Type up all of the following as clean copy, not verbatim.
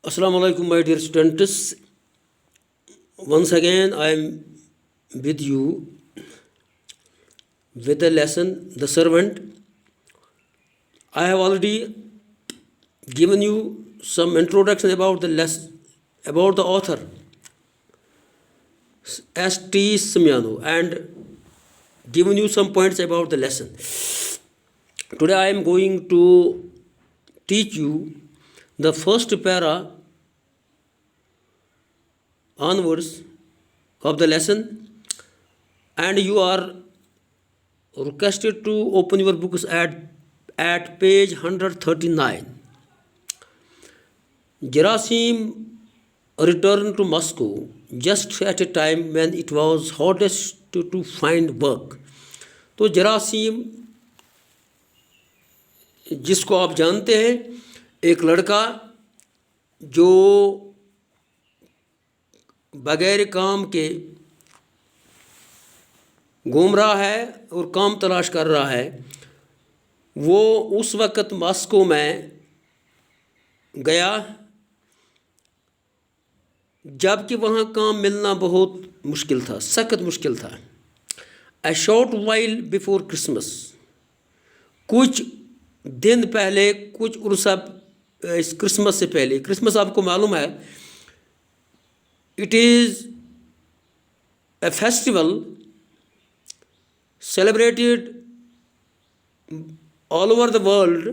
Assalamu alaikum, my dear students. Once again, I am with you with the lesson, The Servant. I have already given you some introduction about the lesson, about the author, S.T. Simiano, and given you some points about the lesson. Today I am going to teach you the first para onwards of the lesson, and you are requested to open your books at page 139. Gerasim returned to Moscow just at a time when it was hardest to find work. تو جراثیم جس کو آپ جانتے ہیں، ایک لڑکا جو بغیر کام کے گھوم رہا ہے اور کام تلاش کر رہا ہے، وہ اس وقت ماسکو میں گیا جب کہ وہاں کام ملنا بہت مشکل تھا، سخت مشکل تھا. A short while before Christmas, کچھ دن پہلے، کچھ عرصہ کرسمس سے پہلے. کرسمس آپ کو معلوم ہے، it is a festival celebrated all over the world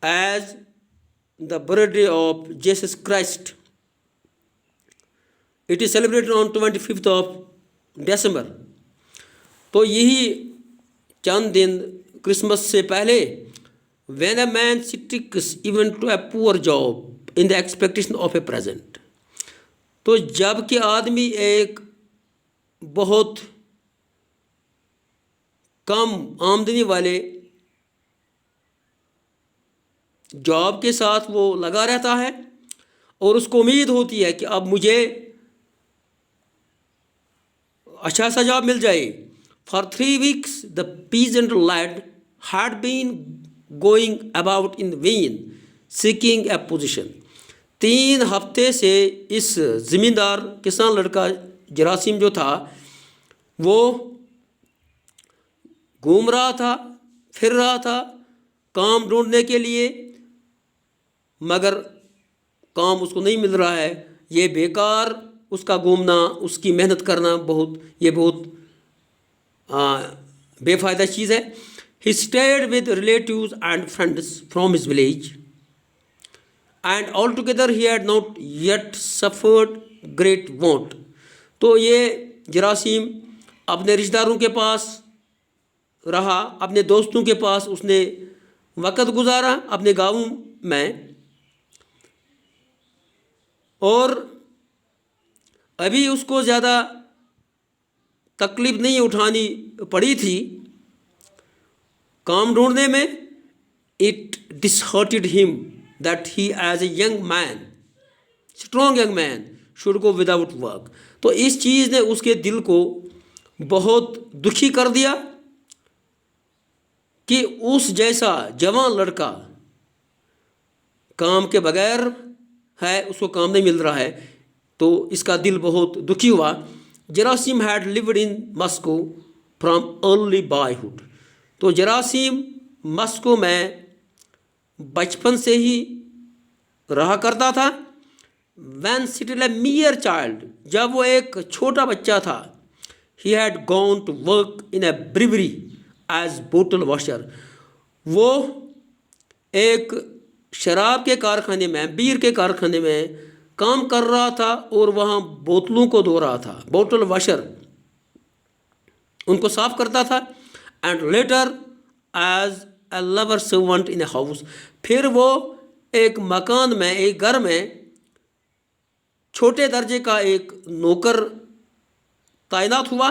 as the birthday of Jesus Christ. It is celebrated on 25th of December. تو یہی چند دن کرسمس سے پہلے when a man sticks even to a poor job in the expectation of a present. تو جب کہ آدمی ایک بہت کم آمدنی والے جاب کے ساتھ وہ لگا رہتا ہے اور اس کو امید ہوتی ہے کہ اب مجھے اچھا سا جاب مل جائے. For 3 weeks the peasant lad had been going about in vain seeking a position. 3 ہفتے سے اس زمیندار کسان لڑکا جراثیم جو تھا وہ گھوم رہا تھا، پھر رہا تھا کام ڈھونڈنے کے لیے، مگر کام اس کو نہیں مل رہا ہے. یہ بیکار اس کا گھومنا، اس کی محنت کرنا یہ بہت بے فائدہ چیز ہے. He stayed with relatives and friends from his village, and altogether he had not yet suffered great want. تو یہ جراثیم اپنے رشتہ داروں کے پاس رہا، اپنے دوستوں کے پاس اس نے وقت گزارا اپنے گاؤں میں، اور ابھی اس کو زیادہ تکلیف نہیں اٹھانی پڑی تھی کام ڈھونڈنے میں. It disheartened him that he as a young man, strong young man, should go without work. تو اس چیز نے اس کے دل کو بہت دکھی کر دیا کہ اس جیسا جوان لڑکا کام کے بغیر ہے، اس کو کام نہیں مل رہا ہے. تو اس کا دل بہت دکھی ہوا. جراثیم had lived in Moscow from early boyhood. تو جراثیم ماسکو میں بچپن سے ہی رہا کرتا تھا. when still a mere child، جب وہ ایک چھوٹا بچہ تھا، he had gone to work in a brewery as bottle washer. وہ ایک شراب کے کارخانے میں، بیر کے کارخانے میں کام کر رہا تھا اور وہاں بوتلوں کو دھو رہا تھا. بوٹل واشر، ان کو صاف کرتا تھا. And later as a labour servant in a house, پھر وہ ایک مکان میں، ایک گھر میں چھوٹے درجے کا ایک نوکر تعینات ہوا.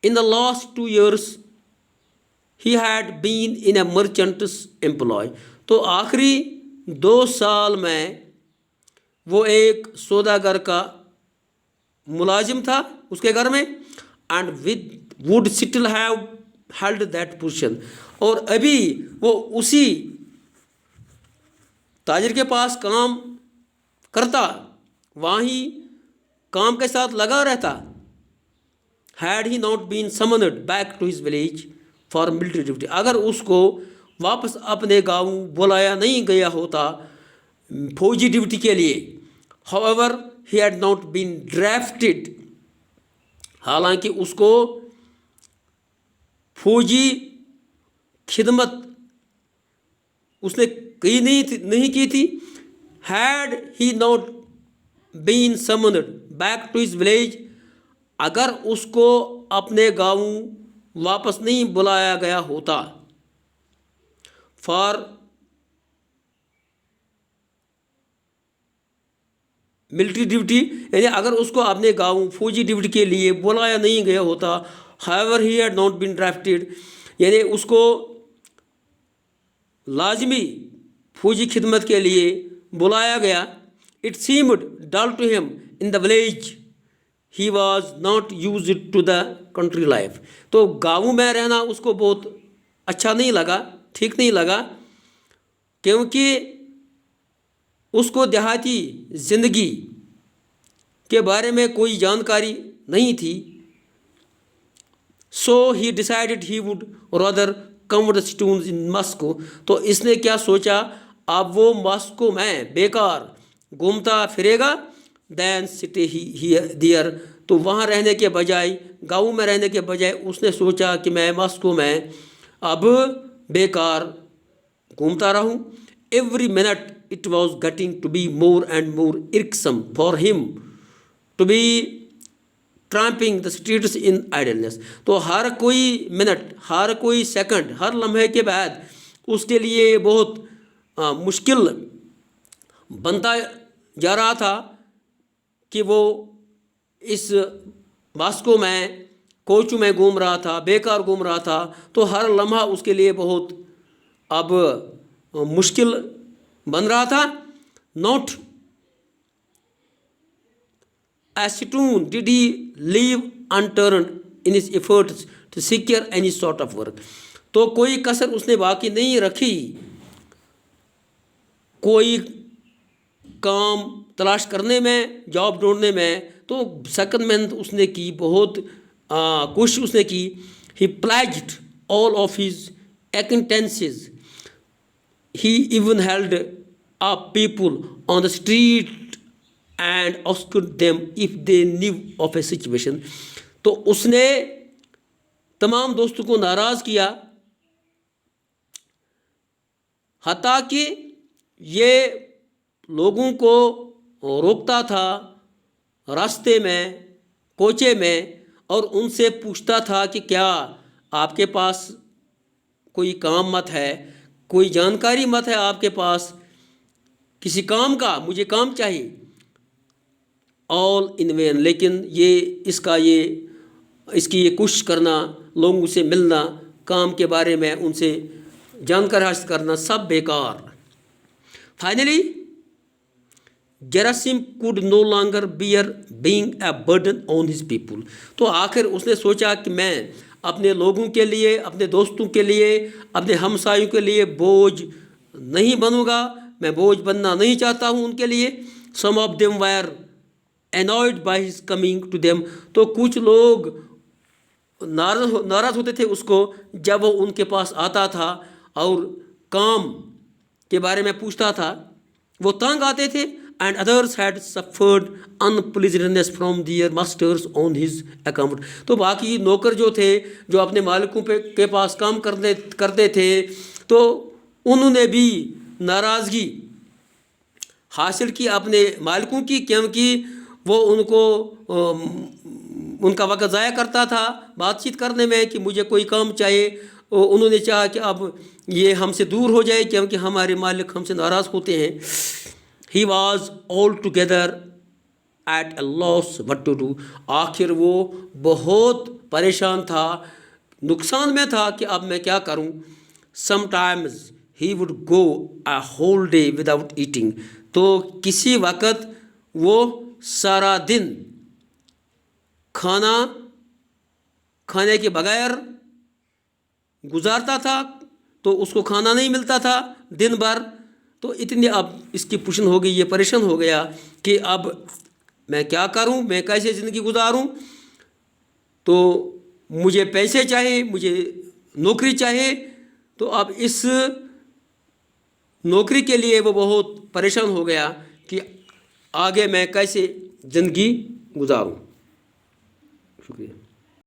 ان the last 2 years he had been in a merchant's employ. تو آخری 2 سال میں وہ ایک سوداگر کا ملازم تھا اس کے گھر میں. and would still have held that position. اور ابھی وہ اسی تاجر کے پاس کام کرتا، وہیں کام کے ساتھ لگا رہتا. Had he not been summoned back to his village for military duty, اگر اس کو واپس اپنے گاؤں بلایا نہیں گیا ہوتا فوجی ڈیوٹی کے لیے. However, he had not been drafted, حالانکہ اس کو فوجی خدمت اس نے نہیں کی تھی. Had he not been summoned back to his village, اگر اس کو اپنے گاؤں واپس نہیں بلایا گیا ہوتا فار ملٹری ڈیوٹی، یعنی اگر اس کو اپنے گاؤں فوجی ڈیوٹی کے لیے بلایا نہیں گیا ہوتا. however he had not been drafted، یعنی اس کو لازمی فوجی خدمت کے لیے بلایا گیا. it seemed dull to him in the village, he was not used to the country life. تو گاؤں میں رہنا اس کو بہت اچھا نہیں لگا، ٹھیک نہیں لگا، کیونکہ اس کو دیہاتی زندگی کے بارے میں کوئی جانکاری نہیں تھی. so he decided he would rather come to the stones in Moscow. تو اس نے کیا سوچا، اب وہ ماسکو میں بیکار گھومتا پھرے گا دین سٹے دیئر. تو وہاں رہنے کے بجائے، گاؤں میں رہنے کے بجائے اس نے سوچا کہ میں ماسکو میں اب بیکار گھومتا رہوں. Every minute it was getting to be more and more irksome for him to be tramping the streets in idleness. تو ہر کوئی منٹ، ہر کوئی سیکنڈ، ہر لمحے کے بعد اس کے لیے بہت مشکل بنتا جا رہا تھا کہ وہ اس ماسکو میں کوچو میں گھوم رہا تھا، بیکار گھوم رہا تھا. تو ہر لمحہ اس کے لیے بہت اب مشکل بن رہا تھا. Not a stone did he leave unturned in his efforts to secure any sort of work. تو کوئی کسر اس نے باقی نہیں رکھی کوئی کام تلاش کرنے میں، جاب ڈھونڈنے میں. تو سخت محنت اس نے کی، بہت کوشش اس نے کی. he pledged all of his acquaintances, he even held up people on the street and asked them if they knew of a situation. تو اس نے تمام دوستوں کو ناراض کیا، حتیٰ کہ یہ لوگوں کو روکتا تھا راستے میں، کوچے میں، اور ان سے پوچھتا تھا کہ کیا آپ کے پاس کوئی کام مت ہے، کوئی جانکاری مت ہے آپ کے پاس کسی کام کا، مجھے کام چاہیے. آل ان وین، لیکن اس کی یہ کوشش کرنا، لوگوں سے ملنا، کام کے بارے میں ان سے جانکاری حاصل کرنا، سب بیکار. فائنلی جراثیم could no longer bear being a burden on his people. تو آخر اس نے سوچا کہ میں اپنے لوگوں کے لیے، اپنے دوستوں کے لیے، اپنے ہمسایوں کے لیے بوجھ نہیں بنوں گا، میں بوجھ بننا نہیں چاہتا ہوں ان کے لیے. some of them were annoyed by his coming to them. تو کچھ لوگ ناراض ہوتے تھے اس کو جب وہ ان کے پاس آتا تھا اور کام کے بارے میں پوچھتا تھا، وہ تنگ آتے تھے. and others had suffered unpleasantness from their masters on his account. تو باقی نوکر جو تھے، جو اپنے مالکوں کے پاس کام کرتے تھے، تو انہوں نے بھی ناراضگی حاصل کی اپنے مالکوں کی، کیونکہ وہ ان کا وقت ضائع کرتا تھا بات چیت کرنے میں کہ مجھے کوئی کام چاہیے. انہوں نے چاہا کہ اب یہ ہم سے دور ہو جائے کیونکہ ہمارے مالک ہم سے ناراض ہوتے ہیں. He was altogether at a loss what to do. آخر وہ بہت پریشان تھا، نقصان میں تھا کہ اب میں کیا کروں. Sometimes he would go a whole day without eating. تو کسی وقت وہ سارا دن کھانے کے بغیر گزارتا تھا، تو اس کو کھانا نہیں ملتا تھا دن بھر. تو اتنی اب اس کی پوشن ہو گئی، یہ پریشان ہو گیا کہ اب میں کیا کروں، میں کیسے زندگی گزاروں. تو مجھے پیسے چاہیے، مجھے نوکری چاہیے. تو اب اس نوکری کے لیے وہ بہت پریشان ہو گیا کہ آگے میں کیسے زندگی گزاروں. شکریہ.